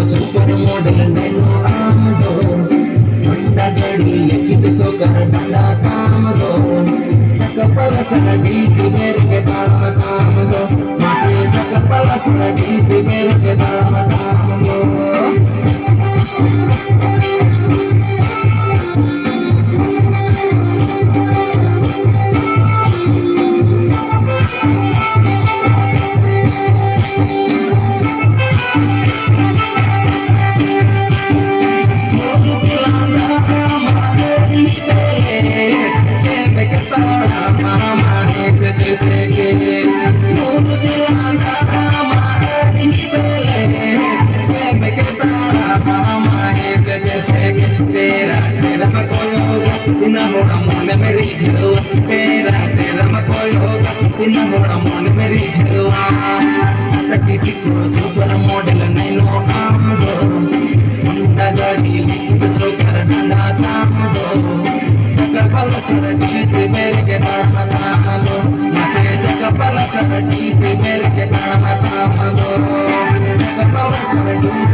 Super model neno amdo Honda gadi ekit sokar danda tamdo Takapala sana diji mere ke talam tamdo Mase takapala sana diji mere ke talam tamdo मेरी झलवा तेरा तेरा मैं कोई होगा इतना बड़ा मन मेरी झलवा किसी को सुपर मॉडल नहीं नो काम दो मुंडा गाड़ी सो कर डंडा काम दो कपल सर डीजे मेरे के नाम काम दो नसे कपल सर डीजे मेरे के नाम काम दो कपल सर डीजे